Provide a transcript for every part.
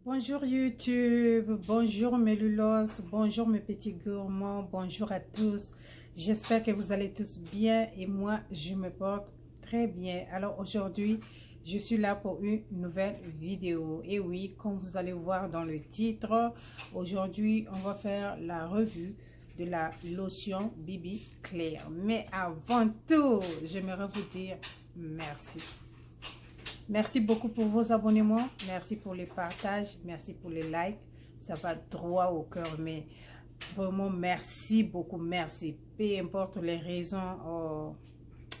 Bonjour YouTube, bonjour mes lulos, bonjour mes petits gourmands, bonjour à tous. J'espère que vous allez tous bien et moi je me porte très bien. Alors aujourd'hui, je suis là pour une nouvelle vidéo. Et oui, comme vous allez voir dans le titre, aujourd'hui on va faire la revue de la lotion BB Clear. Mais avant tout, j'aimerais vous dire merci. Merci beaucoup pour vos abonnements, merci pour les partages, merci pour les likes, ça va droit au cœur, mais vraiment merci beaucoup, merci. Peu importe les raisons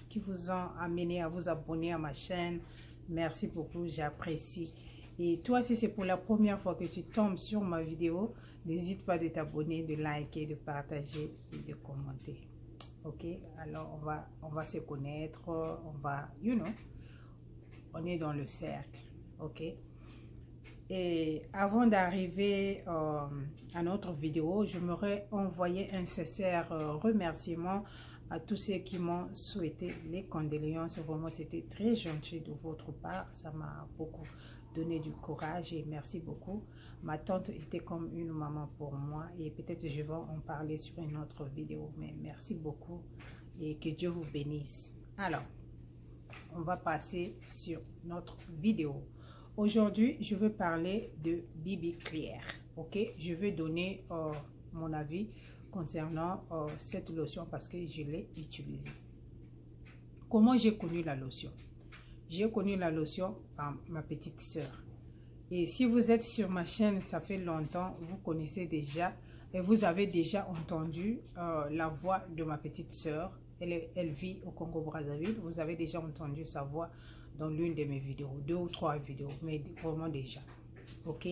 qui vous ont amené à vous abonner à ma chaîne, merci beaucoup, j'apprécie. Et toi, si c'est pour la première fois que tu tombes sur ma vidéo, n'hésite pas de t'abonner, de liker, de partager et de commenter. Ok, alors on va se connaître, on va, on est dans le cercle, ok. Et avant d'arriver à notre vidéo, je m'aurais envoyé un sincère remerciement à tous ceux qui m'ont souhaité les condoléances. Vraiment, c'était très gentil de votre part, ça m'a beaucoup donné du courage et merci beaucoup. Ma tante était comme une maman pour moi et peut-être je vais en parler sur une autre vidéo, mais merci beaucoup et que Dieu vous bénisse. Alors, on va passer sur notre vidéo. Aujourd'hui, je veux parler de BB Clear. Ok, je vais donner mon avis concernant cette lotion parce que je l'ai utilisée. Comment j'ai connu la lotion? J'ai connu la lotion par ma petite sœur. Et si vous êtes sur ma chaîne, ça fait longtemps, vous connaissez déjà et vous avez déjà entendu la voix de ma petite sœur. Elle vit au Congo-Brazzaville. Vous avez déjà entendu sa voix dans l'une de mes vidéos, 2 ou 3 vidéos, mais vraiment déjà. Ok.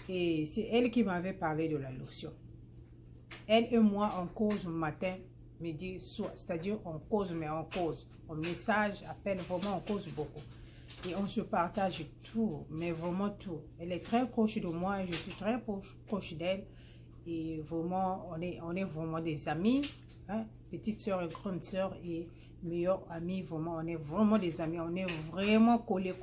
Et c'est elle qui m'avait parlé de la lotion. Elle et moi, on cause matin, midi, soir. C'est-à-dire, on cause, mais on cause. On message, appelle, vraiment, on cause beaucoup. Et on se partage tout, mais vraiment tout. Elle est très proche de moi, je suis très proche d'elle. Et vraiment, on est vraiment des amis. Hein? Petite soeur et grande soeur et meilleure amie, vraiment, on est vraiment des amis. On est vraiment collés,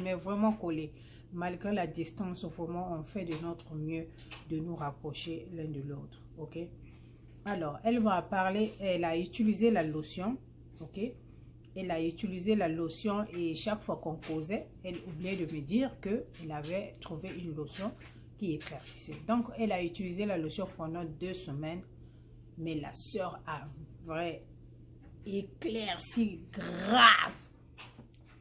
mais vraiment collés. Malgré la distance, vraiment, on fait de notre mieux de nous rapprocher l'un de l'autre. Ok? Alors, elle va parler, elle a utilisé la lotion. Ok? Elle a utilisé la lotion et chaque fois qu'on causait, elle oubliait de me dire qu'elle avait trouvé une lotion qui éclaircissait. Donc, elle a utilisé la lotion pendant 2 semaines, mais la sœur a vraiment éclairci grave.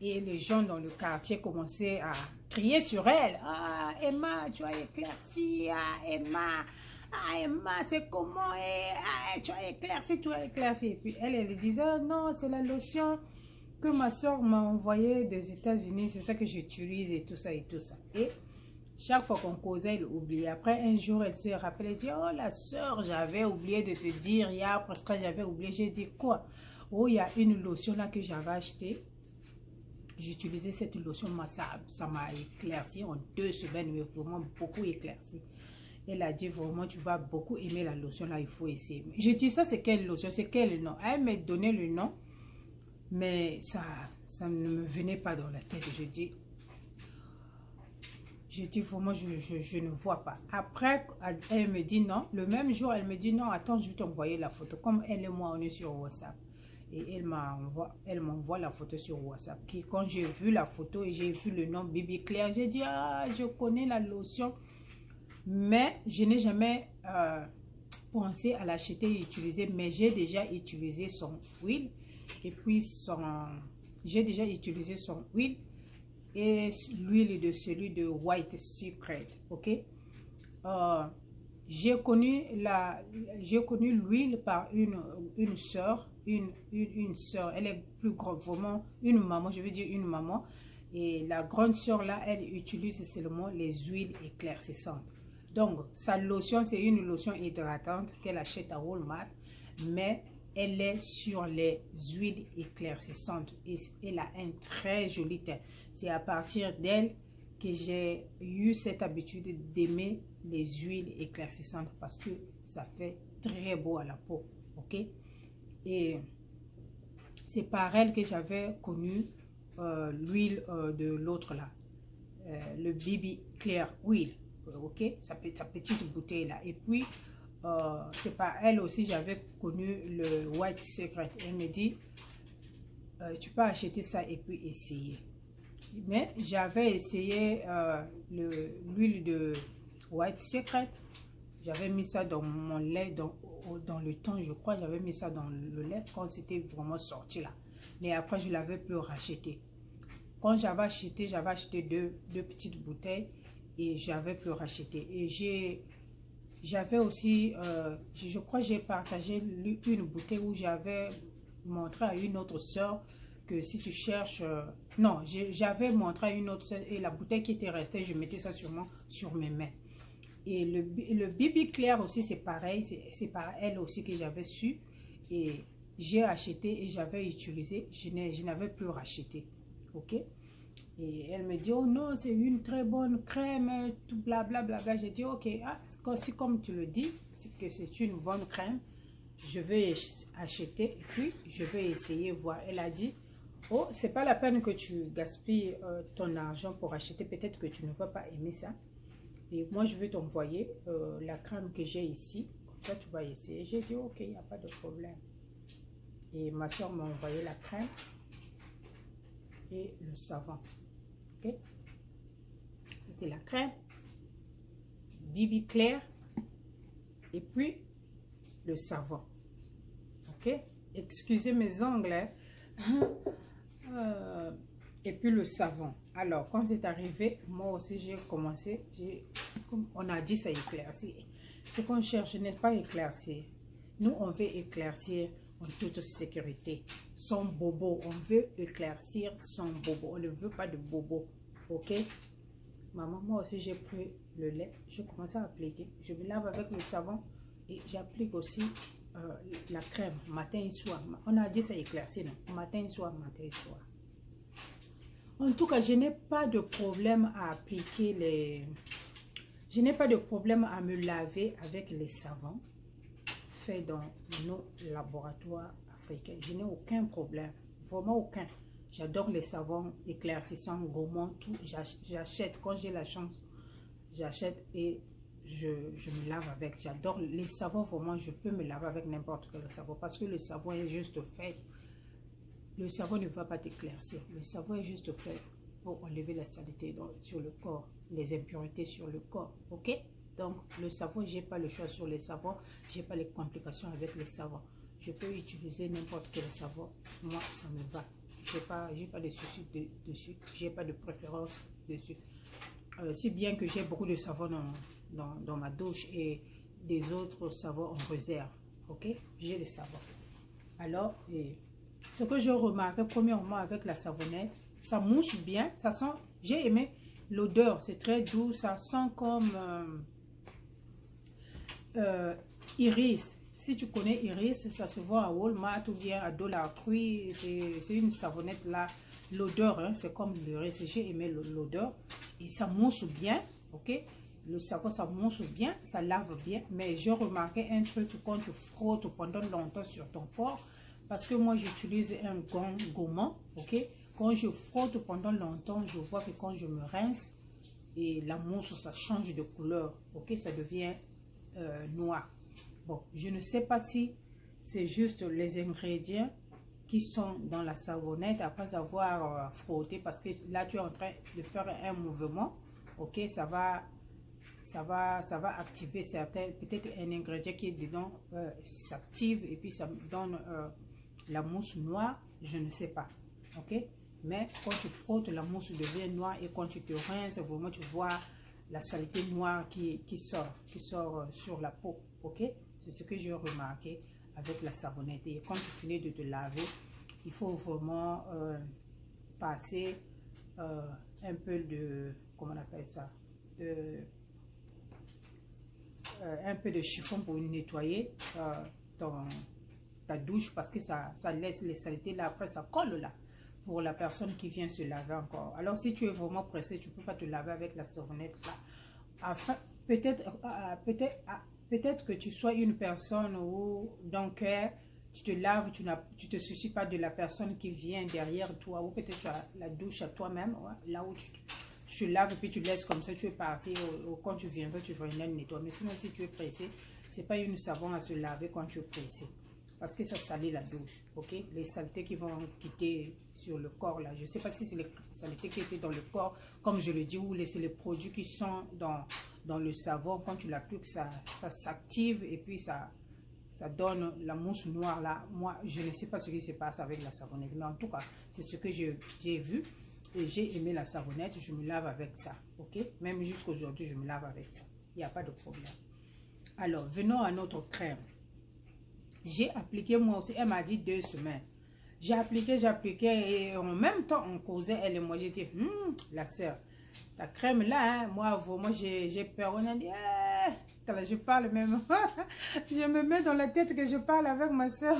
Et les gens dans le quartier commençaient à crier sur elle. « Ah, Emma, tu as éclairci. Ah, Emma. Ah, Emma, c'est comment? Ah, tu as éclairci, tu as éclairci. » Et puis elle disait « Oh, non, c'est la lotion que ma soeur m'a envoyée des États-Unis. C'est ça que j'utilise et tout ça et tout ça. » Et chaque fois qu'on causait, elle oubliait. Après, un jour, elle se rappelait, elle dit, oh, la soeur, j'avais oublié de te dire, hier, parce que j'avais oublié. J'ai dit, quoi? Oh, il y a une lotion là que j'avais achetée. J'utilisais cette lotion, ça m'a éclairci en 2 semaines, mais vraiment beaucoup éclairci. Elle a dit, vraiment, tu vas beaucoup aimer la lotion là, il faut essayer. Je dis, ça, c'est quelle lotion? C'est quel nom? Elle m'a donné le nom, mais ça ne me venait pas dans la tête. Je dis vraiment, je ne vois pas. Après, elle me dit non. Le même jour, elle me dit non, attends, je vais t'envoyer la photo. Comme elle et moi, on est sur WhatsApp. Et elle m'envoie la photo sur WhatsApp. Quand j'ai vu la photo et j'ai vu le nom BB Clear, j'ai dit, ah, je connais la lotion. Mais je n'ai jamais pensé à l'acheter et utiliser. Mais j'ai déjà utilisé son huile. Et puis, j'ai déjà utilisé son huile. Et l'huile de celui de White Secret, ok. J'ai connu l'huile par une soeur, une soeur, elle est plus grande, vraiment une maman, je veux dire une maman. Et la grande soeur là, elle utilise seulement les huiles éclaircissantes. Donc sa lotion, c'est une lotion hydratante qu'elle achète à Walmart, mais elle est sur les huiles éclaircissantes et elle a un très joli teint. C'est à partir d'elle que j'ai eu cette habitude d'aimer les huiles éclaircissantes parce que ça fait très beau à la peau, ok. Et c'est par elle que j'avais connu l'huile de l'autre là, le BB Clear Oil, ok, sa petite bouteille là. Et puis, c'est pas elle aussi, j'avais connu le White Secret. Elle me dit, tu peux acheter ça et puis essayer. Mais j'avais essayé l'huile de White Secret. J'avais mis ça dans mon lait, dans le temps, je crois, j'avais mis ça dans le lait quand c'était vraiment sorti là. Mais après, je ne l'avais plus racheté. Quand j'avais acheté deux petites bouteilles et j'avais plus racheté. Et j'avais aussi, je crois que j'ai partagé une bouteille où j'avais montré à une autre soeur que si tu cherches... non, j'avais montré à une autre soeur et la bouteille qui était restée, je mettais ça sûrement sur mes mains. Et le BB Clair aussi, c'est pareil. C'est par elle aussi que j'avais su. Et j'ai acheté et j'avais utilisé. Je n'avais plus racheté. Ok? Et elle me dit, oh non, c'est une très bonne crème, tout blablabla. J'ai dit, ok, si comme tu le dis, c'est que c'est une bonne crème, je vais acheter et puis je vais essayer, voir. Elle a dit, oh, c'est pas la peine que tu gaspilles ton argent pour acheter. Peut-être que tu ne vas pas aimer ça. Et moi, je vais t'envoyer la crème que j'ai ici. Comme ça, tu vas essayer. J'ai dit, ok, il n'y a pas de problème. Et ma soeur m'a envoyé la crème et le savon. Ok? Ça, c'est la crème. BB Clair. Et puis, le savon. Ok? Excusez mes ongles. Hein? Et puis le savon. Alors, quand c'est arrivé, moi aussi, j'ai commencé, comme on a dit, ça éclaircir. Ce qu'on cherche n'est pas éclaircir. Nous, on veut éclaircir en toute sécurité. Sans bobo, on veut éclaircir sans bobo. On ne veut pas de bobo. Ok? Maman, moi aussi, j'ai pris le lait. Je commence à appliquer. Je me lave avec le savon et j'applique aussi la crème matin et soir. On a dit ça éclaircir, non? Matin et soir, matin et soir. En tout cas, je n'ai pas de problème à appliquer les... Je n'ai pas de problème à me laver avec les savons faits dans nos laboratoires africains. Je n'ai aucun problème, vraiment aucun. J'adore les savons éclaircissants, gommants, tout. J'achète quand j'ai la chance. J'achète et je me lave avec. J'adore les savons, vraiment, je peux me laver avec n'importe quel savon parce que le savon est juste fait. Le savon ne va pas t'éclaircir. Le savon est juste fait pour enlever la saleté sur le corps, les impuretés sur le corps. Ok? Donc, le savon, je n'ai pas le choix sur les savons. Je n'ai pas les complications avec les savons. Je peux utiliser n'importe quel savon. Moi, ça me va. Je n'ai pas de soucis dessus. Je n'ai pas de préférence dessus. Si bien que j'ai beaucoup de savons dans ma douche et des autres savons en réserve. Ok? J'ai des savons. Alors, ce que je remarquais premièrement avec la savonnette, ça mousse bien, ça sent, j'ai aimé l'odeur, c'est très doux, ça sent comme iris. Si tu connais iris, ça se voit à Walmart ou bien à Dollar Tree, c'est une savonnette là, l'odeur, hein, c'est comme l'iris, j'ai aimé l'odeur et ça mousse bien, ok? Le savon, ça mousse bien, ça lave bien, mais j'ai remarqué un truc quand tu frottes pendant longtemps sur ton corps. Parce que moi, j'utilise un gant gommant, ok? Quand je frotte pendant longtemps, je vois que quand je me rince, et la mousse, ça change de couleur, ok? Ça devient noir. Bon, je ne sais pas si c'est juste les ingrédients qui sont dans la savonnette après avoir frotté, parce que là, tu es en train de faire un mouvement, ok? Ça va activer certains, peut-être un ingrédient qui est dedans s'active et puis ça me donne... la mousse noire, je ne sais pas, ok? Mais quand tu frottes, la mousse devient noire et quand tu te rinces, vraiment tu vois la saleté noire qui sort sur la peau, ok? C'est ce que j'ai remarqué avec la savonnette. Et quand tu finis de te laver, il faut vraiment passer un peu de, comment on appelle ça, un peu de chiffon pour nettoyer ta douche parce que ça laisse les saletés là, après ça colle là pour la personne qui vient se laver encore. Alors si tu es vraiment pressé, tu peux pas te laver avec la savonnette là. Enfin, peut-être que tu sois une personne où donc tu te laves, tu te soucies pas de la personne qui vient derrière toi, ou peut-être tu as la douche à toi-même, ouais, là où tu laves et puis tu laisses comme ça, tu es parti. Quand tu viendras, tu feras une nettoyer. Mais sinon, si tu es pressé, c'est pas une savon à se laver quand tu es pressé. Parce que ça salit la douche, ok? Les saletés qui vont quitter sur le corps, là. Je ne sais pas si c'est les saletés qui étaient dans le corps, comme je le dis, ou c'est les produits qui sont dans le savon. Quand tu l'appliques, ça s'active et puis ça donne la mousse noire, là. Moi, je ne sais pas ce qui se passe avec la savonnette. Mais en tout cas, c'est ce que j'ai vu. Et j'ai aimé la savonnette. Je me lave avec ça, ok? Même jusqu'aujourd'hui, je me lave avec ça. Il n'y a pas de problème. Alors, venons à notre crème. J'ai appliqué moi aussi, elle m'a dit 2 semaines. J'ai appliqué et en même temps, on causait, elle et moi. J'ai dit, la sœur, ta crème là, hein, moi, j'ai peur. On a dit, je parle même. Je me mets dans la tête que je parle avec ma soeur.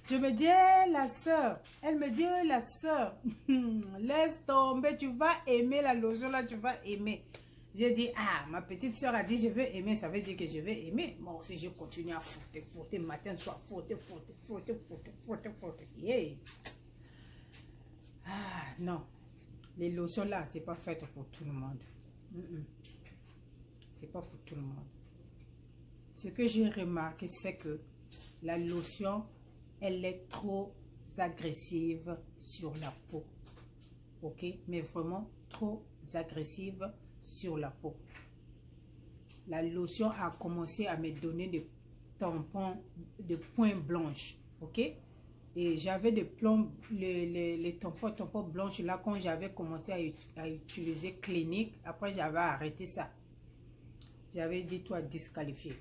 Je me dis, la soeur. Elle me dit, la soeur, laisse tomber, tu vas aimer la lotion là, tu vas aimer. J'ai dit, ma petite soeur a dit, je vais aimer, ça veut dire que je vais aimer. Moi aussi, je continue à frotter, matin, soir, frotter. Yeah. Non. Les lotions là, c'est pas fait pour tout le monde. C'est pas pour tout le monde. Ce que j'ai remarqué, c'est que la lotion, elle est trop agressive sur la peau. Ok? Mais vraiment trop agressive sur la peau. La lotion a commencé à me donner des tampons, de points blanches, ok? Et j'avais des plombs, les tampons blanches là, quand j'avais commencé à utiliser Clinique, après j'avais arrêté ça. J'avais dit, toi, disqualifié.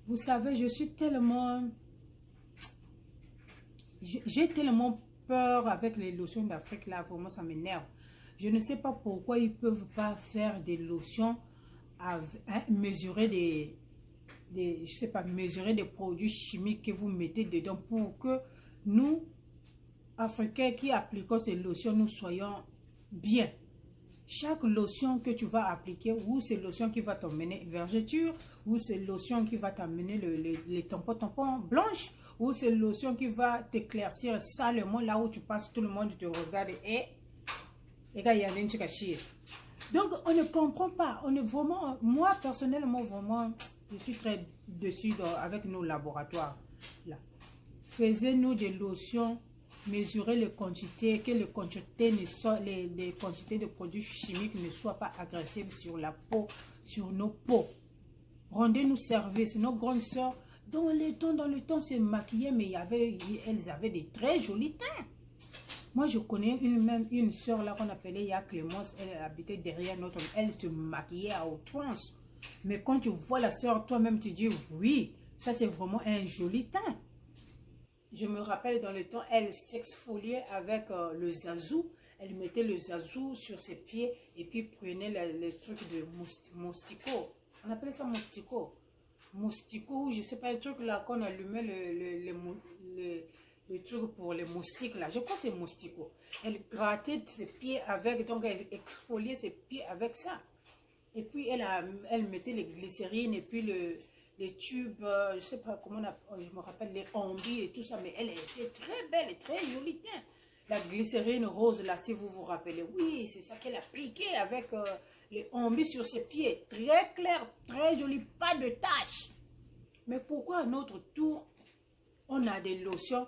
Vous savez, je suis tellement... J'ai tellement peur avec les lotions d'Afrique là, vraiment ça m'énerve. Je ne sais pas pourquoi ils ne peuvent pas faire des lotions à mesurer je sais pas, mesurer des produits chimiques que vous mettez dedans pour que nous, Africains qui appliquons ces lotions, nous soyons bien. Chaque lotion que tu vas appliquer, ou c'est lotion qui va t'emmener vergeture, ou c'est lotion qui va t'amener les tampons blanches, ou c'est lotion qui va t'éclaircir salement là où tu passes, tout le monde te regarde et il y a une chier. Donc on ne comprend pas, on est vraiment, moi personnellement vraiment, je suis très dessus avec nos laboratoires là. Faisez-nous des lotions, mesurez les quantités, que les quantités les quantités de produits chimiques ne soient pas agressives sur la peau, sur nos peaux. Rendez-nous service. Nos grandes sœurs, dans le temps, se maquillaient, mais elles avaient des très jolis teints. Moi, je connais une sœur là qu'on appelait Ya Clémence, elle habitait derrière notre... Elle se maquillait à outrance. Mais quand tu vois la sœur, toi-même, tu dis, oui, ça c'est vraiment un joli teint. Je me rappelle dans le temps, elle s'exfoliait avec le zazou. Elle mettait le zazou sur ses pieds et puis prenait les trucs de moustico. On appelait ça moustico. Moustico, je sais pas, un truc là qu'on allumait le truc pour les moustiques là. Je crois que c'est moustico. Elle grattait ses pieds avec, donc elle exfoliait ses pieds avec ça. Et puis elle mettait les glycérines et puis les tubes, je sais pas comment je me rappelle, les ombis et tout ça, mais elle était très belle et très jolie. Tiens. La glycérine rose là, si vous vous rappelez, oui, c'est ça qu'elle appliquait avec les ombis sur ses pieds. Très clair, très joli, pas de taches. Mais pourquoi à notre tour, on a des lotions?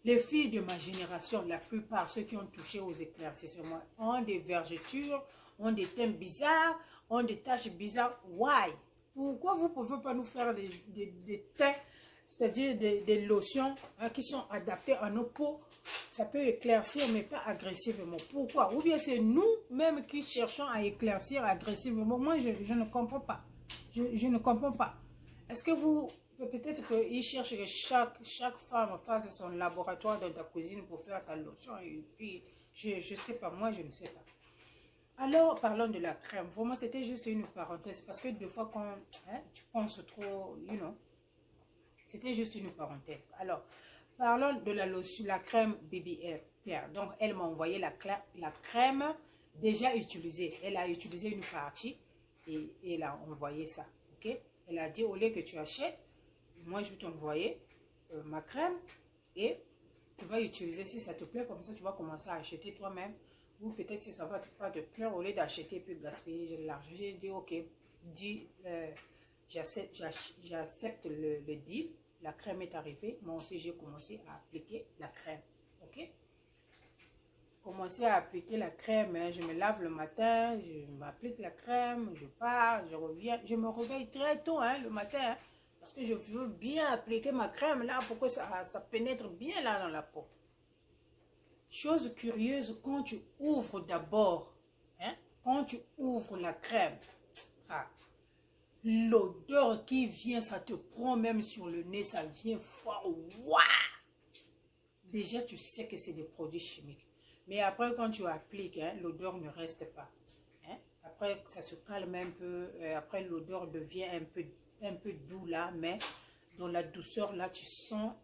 Les filles de ma génération, la plupart, ceux qui ont touché aux éclaircissements, ont des vergetures, ont des teints bizarres, ont des taches bizarres. Why? Pourquoi vous ne pouvez pas nous faire des teints, c'est-à-dire des lotions qui sont adaptées à nos peaux? Ça peut éclaircir, mais pas agressivement. Pourquoi? Ou bien c'est nous-mêmes qui cherchons à éclaircir agressivement. Moi, je ne comprends pas. Je ne comprends pas. Est-ce que vous... Peut-être qu'ils cherchent que chaque femme fasse son laboratoire dans ta cuisine pour faire ta lotion. Et puis, je ne sais pas, moi, je ne sais pas. Alors, parlons de la crème. Vraiment, c'était juste une parenthèse. Parce que des fois, quand tu penses trop, c'était juste une parenthèse. Alors, parlons de la lotion, la crème Baby Air. Donc, elle m'a envoyé la crème déjà utilisée. Elle a utilisé une partie et elle a envoyé ça. Ok? Elle a dit, au lieu que tu achètes, moi, je vais t'envoyer ma crème et tu vas utiliser si ça te plaît. Comme ça, tu vas commencer à acheter toi-même Ou peut-être si ça va pas te plaire, au lieu d'acheter puis gaspiller de l'argent, j'ai dit ok, j'accepte le deal. La crème est arrivée. Moi aussi, j'ai commencé à appliquer la crème. Ok? Commencer à appliquer la crème. Hein. Je me lave le matin, je m'applique la crème, je pars, je reviens. Je me réveille très tôt hein, le matin. Hein, parce que je veux bien appliquer ma crème là pour que ça pénètre bien là dans la peau. Chose curieuse, quand tu ouvres d'abord, hein, quand tu ouvres la crème, ah, l'odeur qui vient, ça te prend même sur le nez, ça vient fort. Waouh! Déjà, tu sais que c'est des produits chimiques. Mais après, quand tu appliques, hein, l'odeur ne reste pas. Hein. Après, ça se calme un peu. Après, l'odeur devient un peu doux là, mais dans la douceur, là, tu sens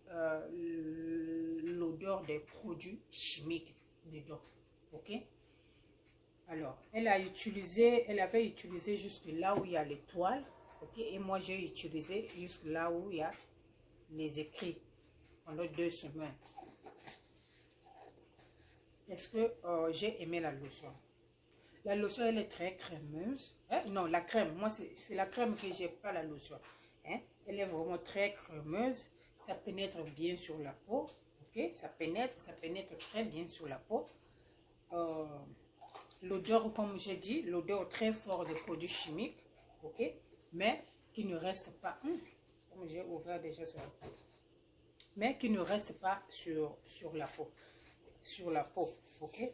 l'odeur des produits chimiques dedans. Ok? Alors, elle avait utilisé jusque là où il y a l'étoile. Ok? Et moi, j'ai utilisé jusque là où il y a les écrits pendant 2 semaines. Est-ce que j'ai aimé la lotion? La lotion, elle est très crémeuse. Hein? Non, la crème, moi, c'est la crème que j'ai, pas la lotion. Hein? Elle est vraiment très crémeuse. Ça pénètre bien sur la peau. Ok? Ça pénètre très bien sur la peau. L'odeur, comme j'ai dit, l'odeur très forte des produits chimiques. Ok? Mais qui ne reste pas... comme j'ai ouvert déjà ça. Mais qui ne reste pas sur la peau. Sur la peau, ok?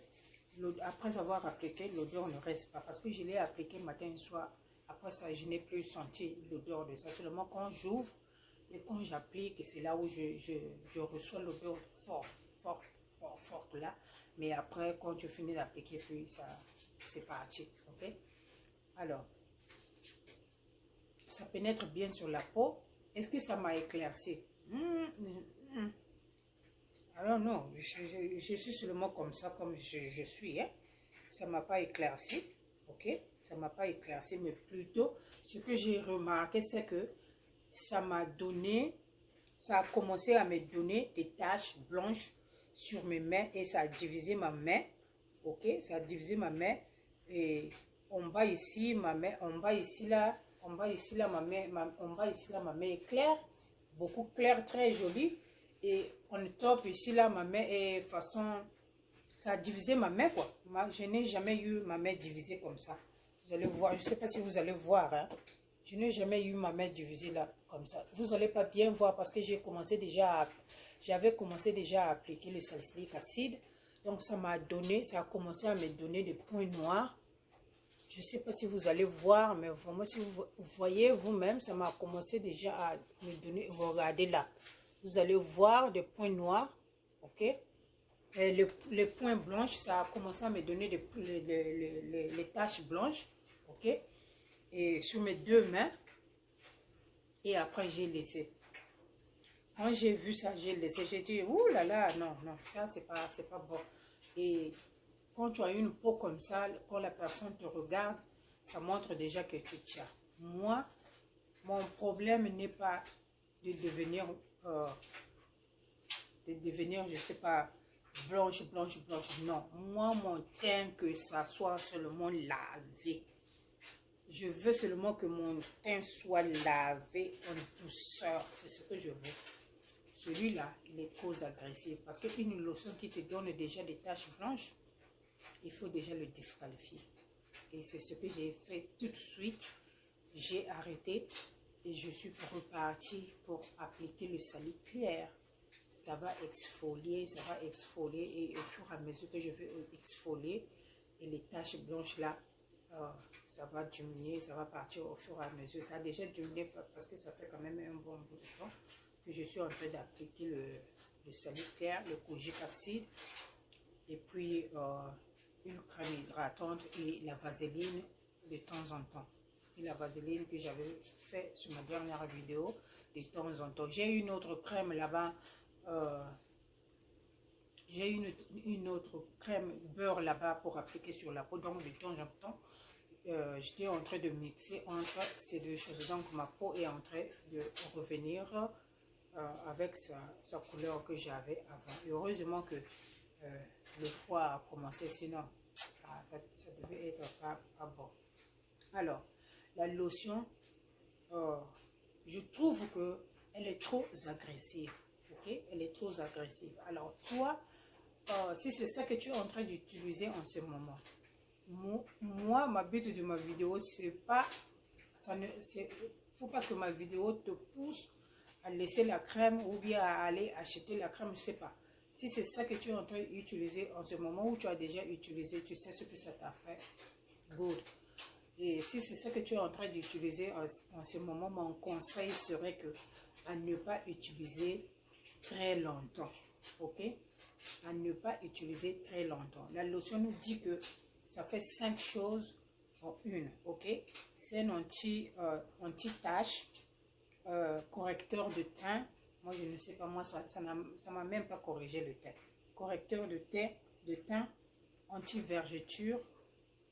Après avoir appliqué, l'odeur ne reste pas. Parce que je l'ai appliqué matin et soir. Après ça, je n'ai plus senti l'odeur de ça. Seulement quand j'ouvre et quand j'applique, c'est là où je reçois l'odeur forte là. Mais après, quand tu finis d'appliquer, puis ça, c'est parti, ok? Alors, ça pénètre bien sur la peau. Est-ce que ça m'a éclairci? Alors non, je suis seulement comme ça, comme je suis. Hein. Ça ne m'a pas éclairci, ok? Ça ne m'a pas éclairci, mais plutôt, ce que j'ai remarqué, c'est que ça m'a donné, ça a commencé à me donner des taches blanches sur mes mains et ça a divisé ma main, ok? Ça a divisé ma main et en bas ici, ma main, en bas ici là, ma main est claire, beaucoup claire, très jolie. Et on top ici, là, ma main est façon... Ça a divisé ma main, quoi. Je n'ai jamais eu ma main divisée comme ça. Vous allez voir, je ne sais pas si vous allez voir. Hein. Je n'ai jamais eu ma main divisée là, comme ça. Vous n'allez pas bien voir parce que j'avais commencé déjà à appliquer le salicylique acide. Donc, ça a commencé à me donner des points noirs. Je ne sais pas si vous allez voir, mais vraiment, si vous voyez vous-même, ça m'a commencé déjà à me donner... Regardez là. Vous allez voir des points noirs, ok? Et les points blanches, ça a commencé à me donner les taches blanches, ok? Et sur mes 2 mains. Et après, j'ai laissé. Quand j'ai vu ça, j'ai laissé. J'ai dit, ouh là là, non, ça, c'est pas bon. Et quand tu as une peau comme ça, quand la personne te regarde, ça montre déjà que tu tiens. Moi, mon problème n'est pas de devenir... je sais pas, blanche. Non, moi, mon teint, que ça soit seulement lavé. Je veux seulement que mon teint soit lavé en douceur. C'est ce que je veux. Celui-là, il est trop agressif. Parce qu'une lotion qui te donne déjà des taches blanches, il faut déjà le disqualifier. Et c'est ce que j'ai fait tout de suite. J'ai arrêté et je suis repartie pour appliquer le salicylique clair. Ça va exfolier et au fur et à mesure que je vais exfolier et les taches blanches là, ça va diminuer, ça va partir au fur et à mesure. Ça a déjà diminué parce que ça fait quand même un bon bout de temps que je suis en train d'appliquer le salicylique clair, le kojic acide et puis une crème hydratante et la vaseline de temps en temps. Et la vaseline que j'avais fait sur ma dernière vidéo de temps en temps. J'ai une autre crème là-bas. J'ai une autre crème beurre là-bas pour appliquer sur la peau. Donc de temps en temps, j'étais en train de mixer entre ces 2 choses. Donc ma peau est en train de revenir avec sa couleur que j'avais avant. Et heureusement que le froid a commencé, sinon ça devait être pas bon. Alors, la lotion, je trouve que elle est trop agressive. Ok, elle est trop agressive. Alors, toi, si c'est ça que tu es en train d'utiliser en ce moment, moi, ma but de ma vidéo, c'est pas, faut pas que ma vidéo te pousse à laisser la crème ou bien à aller acheter la crème, je sais pas. Si c'est ça que tu es en train d'utiliser en ce moment ou tu as déjà utilisé, tu sais ce que ça t'a fait, good. Et si c'est ça que tu es en train d'utiliser en ce moment, mon conseil serait que à ne pas utiliser très longtemps, ok? À ne pas utiliser très longtemps. La lotion nous dit que ça fait 5 choses en une, ok? C'est un anti-tache, correcteur de teint. Moi, je ne sais pas, moi, ça m'a même pas corrigé le teint. Correcteur de teint, anti-vergeture.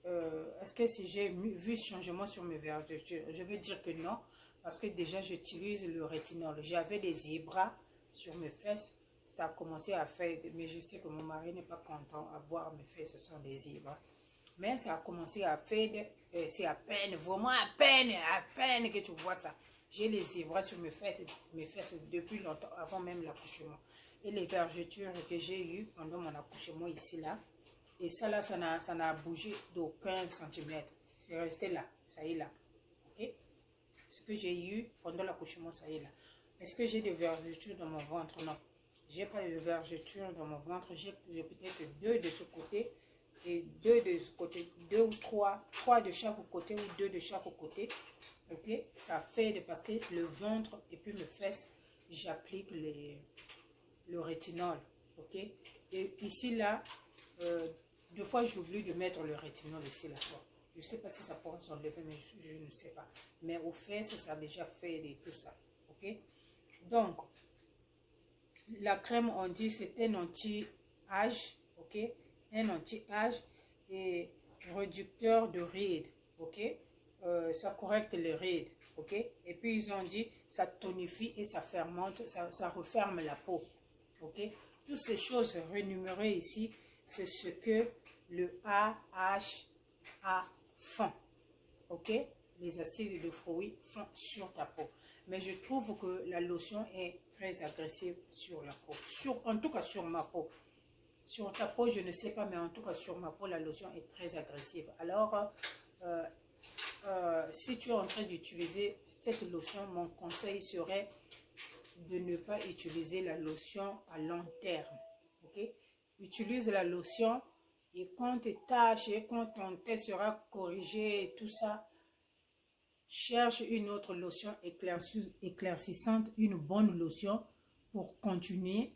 Est-ce que si j'ai vu changement sur mes vergetures? Je veux dire que non, parce que déjà, j'utilise le rétinol. J'avais des zébras sur mes fesses. Ça a commencé à faire, mais je sais que mon mari n'est pas content à voir mes fesses, ce sont des zébras. Mais ça a commencé à faire, c'est à peine, vraiment à peine que tu vois ça. J'ai les zébras sur mes fesses depuis longtemps, avant même l'accouchement. Et les vergetures que j'ai eues pendant mon accouchement ici, là. Et ça, là, ça n'a bougé d'aucun centimètre. C'est resté là, ça y est là. Ok? Ce que j'ai eu pendant l'accouchement, ça y est là. Est-ce que j'ai des vergetures dans mon ventre? Non. J'ai pas de vergetures dans mon ventre. J'ai peut-être 2 de ce côté et 2 de ce côté, 2 ou 3 de chaque côté ou 2 de chaque côté. Ok, ça fait parce que le ventre et puis mes fesses, j'applique le rétinol. Ok, et ici là, 2 fois j'oublie de mettre le rétinol ici là. Bon, je sais pas si ça pourra s'enlever, mais je ne sais pas. Mais aux fesses, ça a déjà fait et tout ça. Ok, donc la crème, on dit c'est un anti-âge, ok, un anti-âge et réducteur de rides, ok, ça correcte les rides, ok, et puis ils ont dit ça tonifie et ça fermente, ça referme la peau, ok. Toutes ces choses rénumérées ici, c'est ce que le AHA font, ok. Les acides de fruits font sur ta peau. Mais je trouve que la lotion est très agressive sur la peau. En tout cas, sur ma peau. Sur ta peau, je ne sais pas, mais en tout cas, sur ma peau, la lotion est très agressive. Alors, si tu es en train d'utiliser cette lotion, mon conseil serait de ne pas utiliser la lotion à long terme. Ok? Utilise la lotion et quand tes taches et quand ton teint sera corrigé et tout ça, cherche une autre lotion éclaircissante, une bonne lotion pour continuer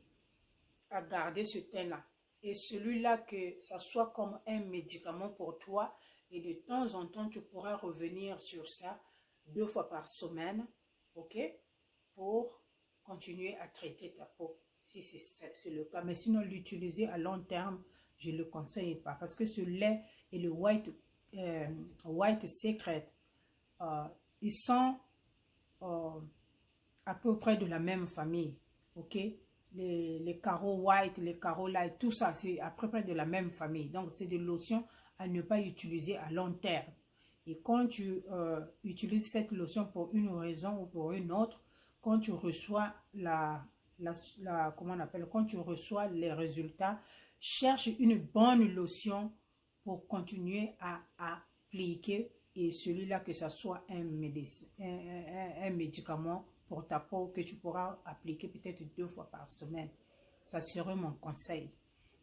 à garder ce teint-là. Et celui-là, que ça soit comme un médicament pour toi. Et de temps en temps, tu pourras revenir sur ça 2 fois par semaine. Ok? Pour continuer à traiter ta peau. Si c'est le cas. Mais sinon, l'utiliser à long terme, je ne le conseille pas. Parce que ce lait et le White Secret, ils sont à peu près de la même famille, ok? Les carreaux white, les carreaux light, tout ça, c'est à peu près de la même famille. Donc, c'est des lotions à ne pas utiliser à long terme. Et quand tu utilises cette lotion pour une raison ou pour une autre, quand tu reçois comment on appelle, quand tu reçois les résultats, cherche une bonne lotion pour continuer à appliquer. Et celui-là, que ce soit un médicament pour ta peau que tu pourras appliquer peut-être 2 fois par semaine. Ça serait mon conseil.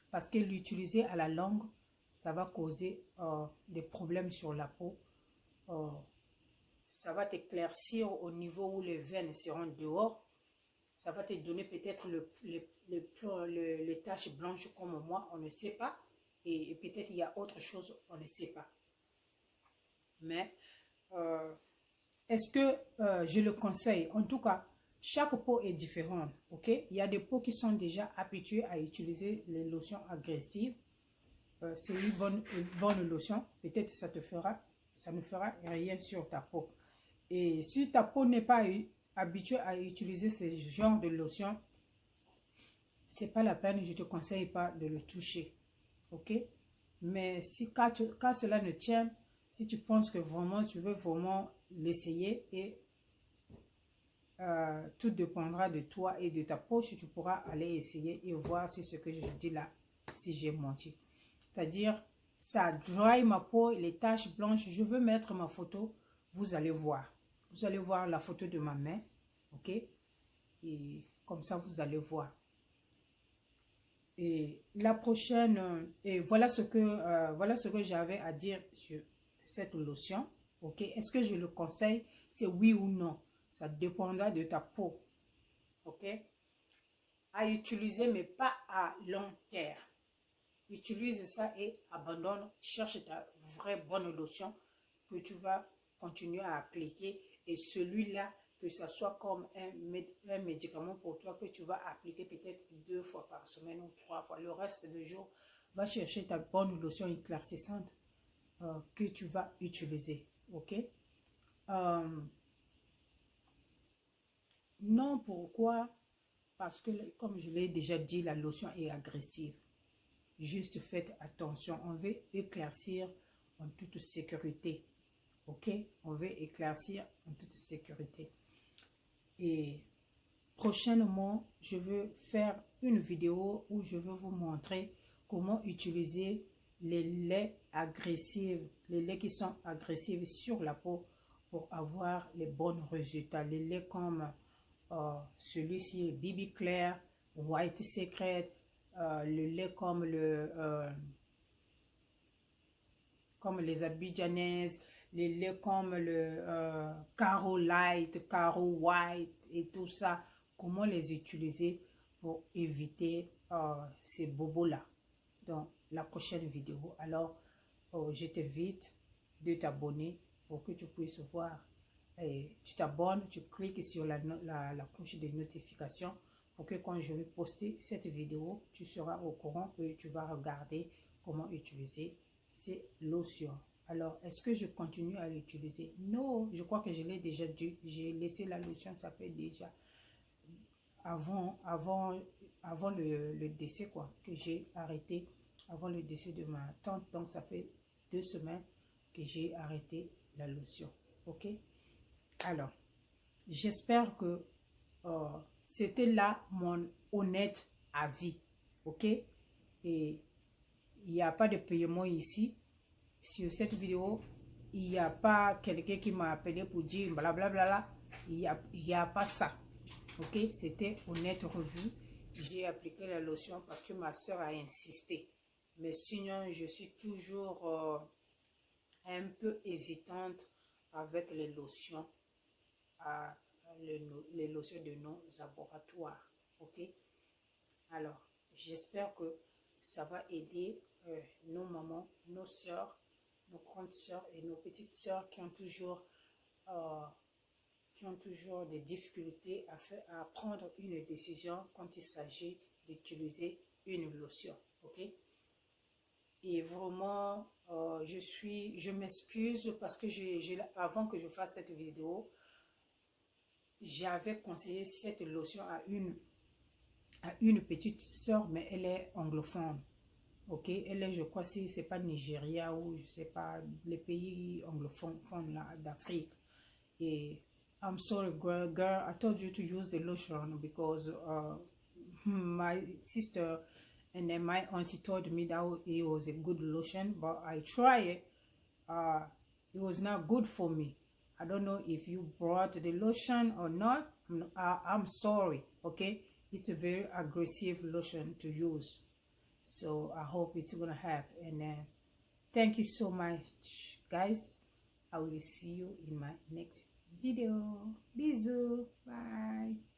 Parce que l'utiliser à la longue, ça va causer des problèmes sur la peau. Ça va t'éclaircir au niveau où les veines seront dehors. Ça va te donner peut-être les taches blanches comme moi, on ne sait pas. Et peut-être il y a autre chose, on ne sait pas. Mais est-ce que je le conseille? En tout cas, chaque peau est différente, ok? Il y a des peaux qui sont déjà habituées à utiliser les lotions agressives. C'est une bonne lotion. Peut-être ça ne fera rien sur ta peau. Et si ta peau n'est pas habituée à utiliser ce genre de lotion, c'est pas la peine, je ne te conseille pas de le toucher, ok? Mais si quand cela ne tient, si tu penses que vraiment, tu veux vraiment l'essayer et tout dépendra de toi et de ta poche, tu pourras aller essayer et voir si ce que je dis là, si j'ai menti. C'est-à-dire, ça dry ma peau, les taches blanches. Je veux mettre ma photo, vous allez voir. Vous allez voir la photo de ma main, ok? Et comme ça, vous allez voir. Et la prochaine, et voilà ce que j'avais à dire sur cette lotion, ok? Est-ce que je le conseille? C'est oui ou non. Ça dépendra de ta peau, ok? À utiliser, mais pas à long terme. Utilise ça et abandonne. Cherche ta vraie bonne lotion que tu vas continuer à appliquer. Et celui-là, que ce soit comme un médicament pour toi que tu vas appliquer peut-être 2 fois par semaine ou 3 fois. Le reste des jours, va chercher ta bonne lotion éclaircissante que tu vas utiliser. Ok? Non, pourquoi? Parce que, comme je l'ai déjà dit, la lotion est agressive. Juste faites attention. On veut éclaircir en toute sécurité. Ok? On veut éclaircir en toute sécurité. Et prochainement, je veux faire une vidéo où je veux vous montrer comment utiliser les laits agressifs, les laits qui sont agressifs sur la peau pour avoir les bons résultats. Les laits comme celui-ci, BB Clair, White Secret, le lait comme les Abidjanaises, les laits comme le Caro Light, Caro White et tout ça. Comment les utiliser pour éviter ces bobos-là dans la prochaine vidéo. Alors, je t'invite de t'abonner pour que tu puisses voir. Et tu t'abonnes, tu cliques sur la cloche de notification pour que quand je vais poster cette vidéo, tu seras au courant et tu vas regarder comment utiliser ces lotions. Alors, est-ce que je continue à l'utiliser? Non, je crois que je l'ai déjà dit. J'ai laissé la lotion, ça fait déjà avant le décès, quoi, que j'ai arrêté, avant le décès de ma tante. Donc, ça fait 2 semaines que j'ai arrêté la lotion. Ok? Alors, j'espère que c'était là mon honnête avis. Ok? Et il n'y a pas de paiement ici. Sur cette vidéo, il n'y a pas quelqu'un qui m'a appelé pour dire blablabla. Il n'y a pas ça. Ok? C'était honnête revue. J'ai appliqué la lotion parce que ma soeur a insisté. Mais sinon, je suis toujours un peu hésitante avec les lotions. Les lotions de nos laboratoires. Ok? Alors, j'espère que ça va aider nos mamans, nos soeurs, nos grandes soeurs et nos petites soeurs qui ont toujours des difficultés à prendre une décision quand il s'agit d'utiliser une lotion. Ok? Et vraiment, je m'excuse parce que avant que je fasse cette vidéo, j'avais conseillé cette lotion à une petite soeur, mais elle est anglophone. Ok, elle est, je crois, si c'est pas Nigeria ou je sais pas, les pays anglophones d'Afrique. Et I'm sorry, girl, I told you to use the lotion because my sister and then my auntie told me that it was a good lotion, but I tried it. It was not good for me. I don't know if you brought the lotion or not. I'm sorry, okay? It's a very aggressive lotion to use. So I hope it's gonna help. And thank you so much, guys. I will see you in my next video. Bisous. Bye.